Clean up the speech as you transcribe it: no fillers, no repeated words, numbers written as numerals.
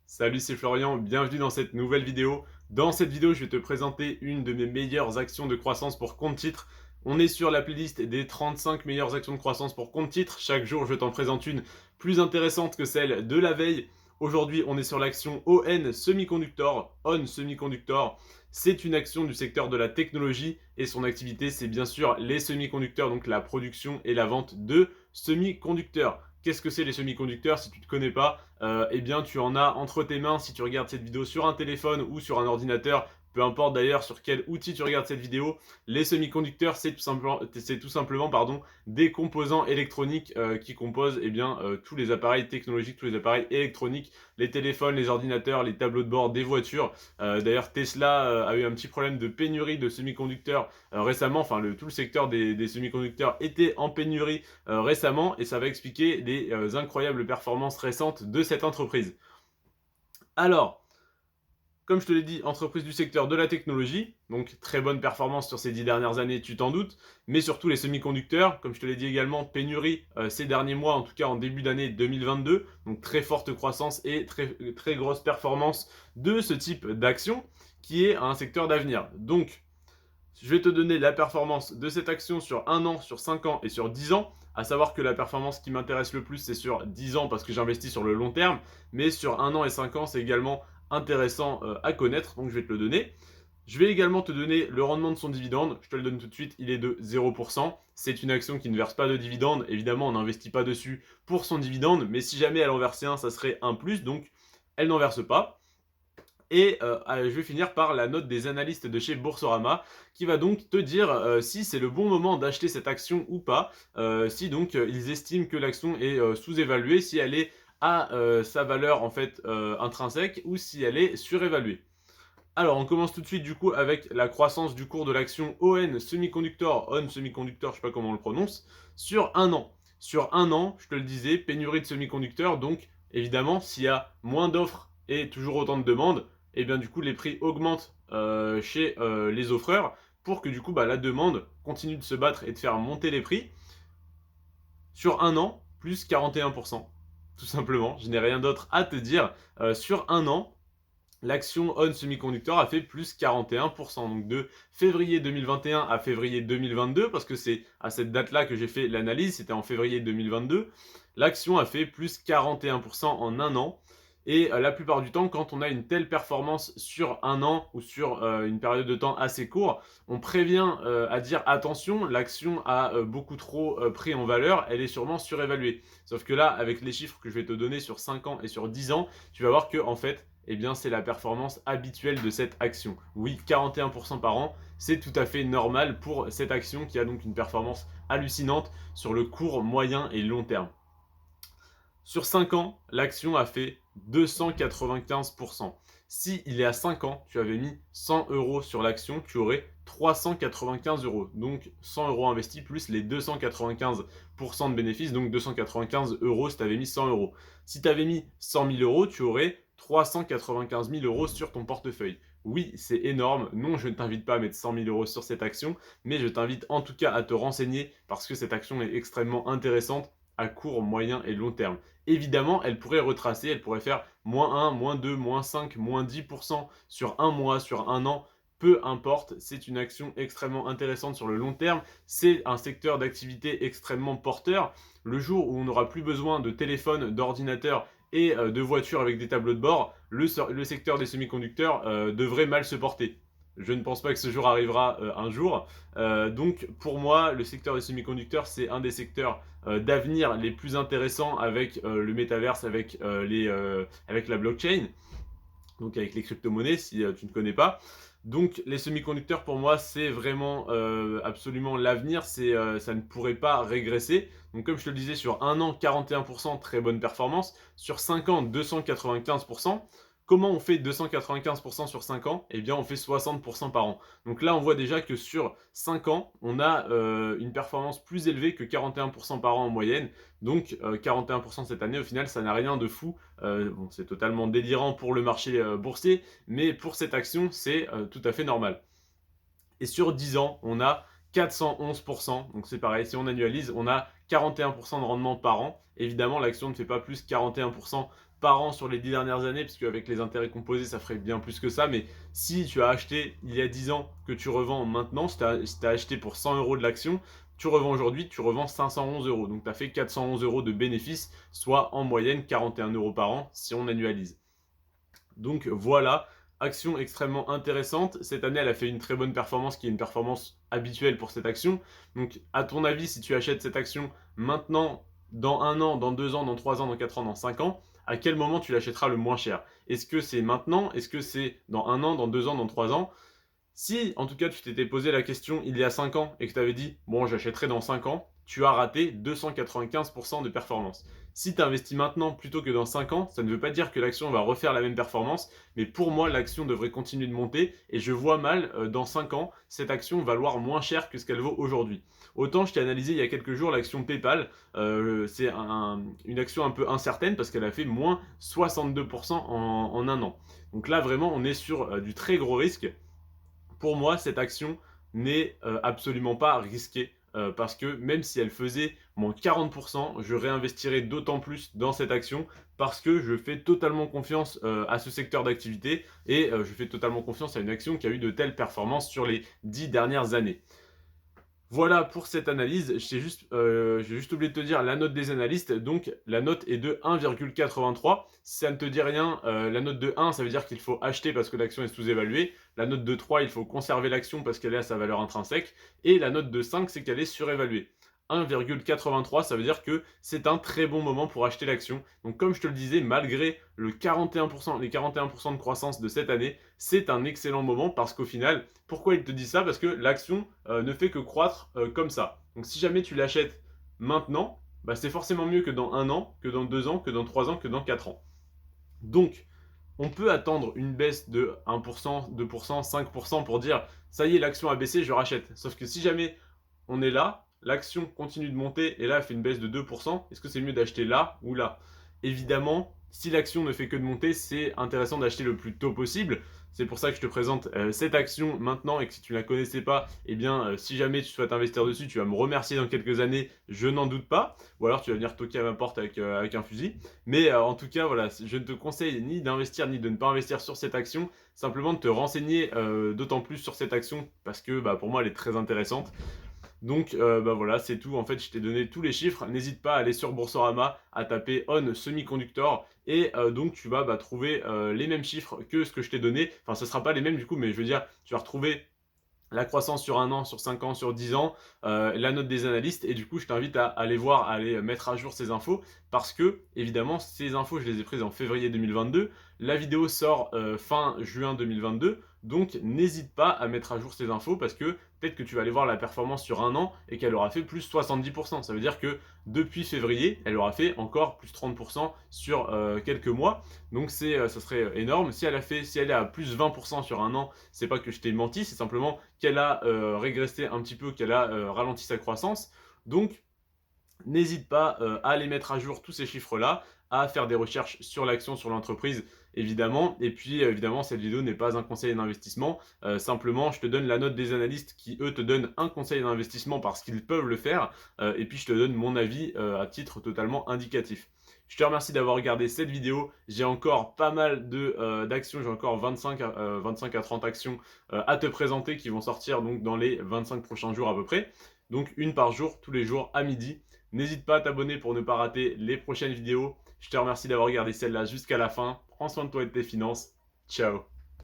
Salut, c'est Florian, bienvenue dans cette nouvelle vidéo. Dans cette vidéo, je vais te présenter une de mes meilleures actions de croissance pour compte titre. On est sur la playlist des 35 meilleures actions de croissance pour compte titre. Chaque jour, je t'en présente une plus intéressante que celle de la veille. Aujourd'hui, on est sur l'action ON Semiconductor. ON Semiconductor, c'est une action du secteur de la technologie et son activité, c'est bien sûr les semi-conducteurs, donc la production et la vente de semi-conducteurs. Qu'est-ce que c'est les semi-conducteurs? Si tu ne connais pas, eh bien tu en as entre tes mains si tu regardes cette vidéo sur un téléphone ou sur un ordinateur. Peu importe d'ailleurs sur quel outil tu regardes cette vidéo, les semi-conducteurs c'est tout simplement des composants électroniques qui composent tous les appareils technologiques, tous les appareils électroniques, les téléphones, les ordinateurs, les tableaux de bord des voitures. D'ailleurs Tesla a eu un petit problème de pénurie de semi-conducteurs récemment, enfin tout le secteur des semi-conducteurs était en pénurie récemment et ça va expliquer les incroyables performances récentes de cette entreprise. Alors, comme je te l'ai dit, entreprise du secteur de la technologie, donc très bonne performance sur ces 10 dernières années, tu t'en doutes, mais surtout les semi-conducteurs, comme je te l'ai dit également, pénurie ces derniers mois, en tout cas en début d'année 2022, donc très forte croissance et très grosse performance de ce type d'action qui est un secteur d'avenir. Donc, je vais te donner la performance de cette action sur 1 an, sur 5 ans et sur 10 ans. À savoir que la performance qui m'intéresse le plus, c'est sur 10 ans parce que j'investis sur le long terme. Mais sur 1 an et 5 ans, c'est également intéressant à connaître. Donc je vais te le donner. Je vais également te donner le rendement de son dividende. Je te le donne tout de suite, il est de 0%. C'est une action qui ne verse pas de dividende. Évidemment, on n'investit pas dessus pour son dividende. Mais si jamais elle en versait un, ça serait un plus. Donc elle n'en verse pas. Et je vais finir par la note des analystes de chez Boursorama qui va donc te dire si c'est le bon moment d'acheter cette action ou pas, si donc ils estiment que l'action est sous-évaluée, si elle est à sa valeur en fait intrinsèque ou si elle est surévaluée. Alors on commence tout de suite du coup avec la croissance du cours de l'action ON Semiconductor, ON Semiconductor, je sais pas comment on le prononce, sur un an. Sur un an, je te le disais, pénurie de semi-conducteurs, donc évidemment s'il y a moins d'offres et toujours autant de demandes, et bien du coup les prix augmentent chez les offreurs pour que du coup la demande continue de se battre et de faire monter les prix. Sur un an, plus 41%. Tout simplement, je n'ai rien d'autre à te dire. Sur un an, l'action ON Semiconductor a fait plus 41%. Donc de février 2021 à février 2022, parce que c'est à cette date-là que j'ai fait l'analyse, c'était en février 2022, l'action a fait plus 41% en un an. Et la plupart du temps, quand on a une telle performance sur un an ou sur une période de temps assez court, on prévient à dire attention, l'action a beaucoup trop pris en valeur, elle est sûrement surévaluée. Sauf que là, avec les chiffres que je vais te donner sur 5 ans et sur 10 ans, tu vas voir que en fait, eh bien, c'est la performance habituelle de cette action. Oui, 41% par an, c'est tout à fait normal pour cette action qui a donc une performance hallucinante sur le court, moyen et long terme. Sur 5 ans, l'action a fait 295%. Si il est à 5 ans, tu avais mis 100 euros sur l'action, tu aurais 395 euros. Donc 100 euros investis plus les 295% de bénéfices, donc 295 euros si tu avais mis 100 euros. Si tu avais mis 100 000 euros, tu aurais 395 000 euros sur ton portefeuille. Oui, c'est énorme. Non, je ne t'invite pas à mettre 100 000 euros sur cette action, mais je t'invite en tout cas à te renseigner parce que cette action est extrêmement intéressante à court, moyen et long terme. Évidemment, elle pourrait retracer, elle pourrait faire moins 1, moins 2, moins 5, moins 10% sur un mois, sur un an, peu importe, c'est une action extrêmement intéressante sur le long terme, c'est un secteur d'activité extrêmement porteur. Le jour où on n'aura plus besoin de téléphone, d'ordinateur et de voitures avec des tableaux de bord, le secteur des semi-conducteurs devrait mal se porter. Je ne pense pas que ce jour arrivera un jour. Donc pour moi, le secteur des semi-conducteurs, c'est un des secteurs d'avenir les plus intéressants avec le métaverse, avec la blockchain, donc avec les crypto-monnaies si tu ne connais pas. Donc les semi-conducteurs pour moi c'est vraiment absolument l'avenir, ça ne pourrait pas régresser. Donc comme je te le disais sur un an 41%, très bonne performance, sur 5 ans 295%. Comment on fait 295% sur 5 ans? Eh bien on fait 60% par an. Donc là on voit déjà que sur 5 ans on a une performance plus élevée que 41% par an en moyenne. Donc 41% cette année au final ça n'a rien de fou. Bon, c'est totalement délirant pour le marché boursier, mais pour cette action, c'est tout à fait normal. Et sur 10 ans, on a 411%. Donc c'est pareil, si on annualise, on a 41% de rendement par an. Évidemment, l'action ne fait pas plus 41% par an sur les 10 dernières années, parce qu'avec les intérêts composés, ça ferait bien plus que ça. Mais si tu as acheté il y a 10 ans que tu revends maintenant, si tu as acheté pour 100 euros de l'action, tu revends aujourd'hui, tu revends 511 euros. Donc tu as fait 411 euros de bénéfices, soit en moyenne 41 euros par an si on annualise. Donc voilà, action extrêmement intéressante. Cette année, elle a fait une très bonne performance, qui est une performance habituelle pour cette action. Donc à ton avis, si tu achètes cette action maintenant, dans 1 an, dans 2 ans, dans 3 ans, dans 4 ans, dans 5 ans, à quel moment tu l'achèteras le moins cher? Est-ce que c'est maintenant? Est-ce que c'est dans 1 an, dans 2 ans, dans 3 ans? Si, en tout cas, tu t'étais posé la question il y a 5 ans et que tu avais dit « bon, j'achèterai dans 5 ans », tu as raté 295% de performance. Si tu investis maintenant plutôt que dans 5 ans, ça ne veut pas dire que l'action va refaire la même performance, mais pour moi, l'action devrait continuer de monter et je vois mal, dans 5 ans, cette action valoir moins cher que ce qu'elle vaut aujourd'hui. Autant je t'ai analysé il y a quelques jours l'action PayPal, c'est une action un peu incertaine parce qu'elle a fait moins 62% en 1 an. Donc là, vraiment, on est sur du très gros risque. Pour moi, cette action n'est absolument pas risquée parce que même si elle faisait moins 40%, je réinvestirais d'autant plus dans cette action parce que je fais totalement confiance à ce secteur d'activité et je fais totalement confiance à une action qui a eu de telles performances sur les 10 dernières années. Voilà pour cette analyse. J'ai juste oublié de te dire la note des analystes. Donc la note est de 1,83. Si ça ne te dit rien, la note de 1, ça veut dire qu'il faut acheter parce que l'action est sous-évaluée. La note de 3, il faut conserver l'action parce qu'elle est à sa valeur intrinsèque. Et la note de 5, c'est qu'elle est surévaluée. 1,83, ça veut dire que c'est un très bon moment pour acheter l'action. Donc comme je te le disais, malgré les 41% de croissance de cette année, c'est un excellent moment parce qu'au final, pourquoi il te dit ça? Parce que l'action ne fait que croître comme ça. Donc si jamais tu l'achètes maintenant, bah, c'est forcément mieux que dans 1 an, que dans 2 ans, que dans 3 ans, que dans 4 ans. Donc on peut attendre une baisse de 1%, 2%, 5% pour dire ça y est, l'action a baissé, je rachète. Sauf que si jamais on est là, l'action continue de monter et là elle fait une baisse de 2%, est-ce que c'est mieux d'acheter là ou là? Évidemment, si l'action ne fait que de monter, c'est intéressant d'acheter le plus tôt possible. C'est pour ça que je te présente cette action maintenant et que si tu ne la connaissais pas, eh bien si jamais tu souhaites investir dessus, tu vas me remercier dans quelques années, je n'en doute pas. Ou alors tu vas venir toquer à ma porte avec un fusil. Mais en tout cas, voilà, je ne te conseille ni d'investir ni de ne pas investir sur cette action. Simplement de te renseigner d'autant plus sur cette action parce que pour moi elle est très intéressante. Donc voilà, c'est tout. En fait, je t'ai donné tous les chiffres. N'hésite pas à aller sur Boursorama, à taper On Semiconductor et donc tu vas trouver les mêmes chiffres que ce que je t'ai donné. Enfin, ce ne sera pas les mêmes du coup, mais je veux dire, tu vas retrouver la croissance sur 1 an, sur 5 ans, sur 10 ans, la note des analystes. Et du coup, je t'invite à aller voir, à aller mettre à jour ces infos parce que, évidemment, ces infos, je les ai prises en février 2022. La vidéo sort fin juin 2022. Donc, n'hésite pas à mettre à jour ces infos parce que peut-être que tu vas aller voir la performance sur 1 an et qu'elle aura fait plus 70%. Ça veut dire que depuis février, elle aura fait encore plus 30% sur quelques mois. Donc, ça serait énorme. Si elle est à plus 20% sur 1 an, c'est pas que je t'ai menti, c'est simplement qu'elle a régressé un petit peu, qu'elle a ralenti sa croissance. Donc, n'hésite pas à aller mettre à jour tous ces chiffres-là, à faire des recherches sur l'action, sur l'entreprise, évidemment. Et puis, évidemment, cette vidéo n'est pas un conseil d'investissement. Simplement, je te donne la note des analystes qui, eux, te donnent un conseil d'investissement parce qu'ils peuvent le faire. Et puis, je te donne mon avis à titre totalement indicatif. Je te remercie d'avoir regardé cette vidéo. J'ai encore pas mal d'actions, j'ai encore 25 à 30 actions à te présenter qui vont sortir donc dans les 25 prochains jours à peu près. Donc une par jour, tous les jours à midi. N'hésite pas à t'abonner pour ne pas rater les prochaines vidéos. Je te remercie d'avoir regardé celle-là jusqu'à la fin. Prends soin de toi et de tes finances. Ciao.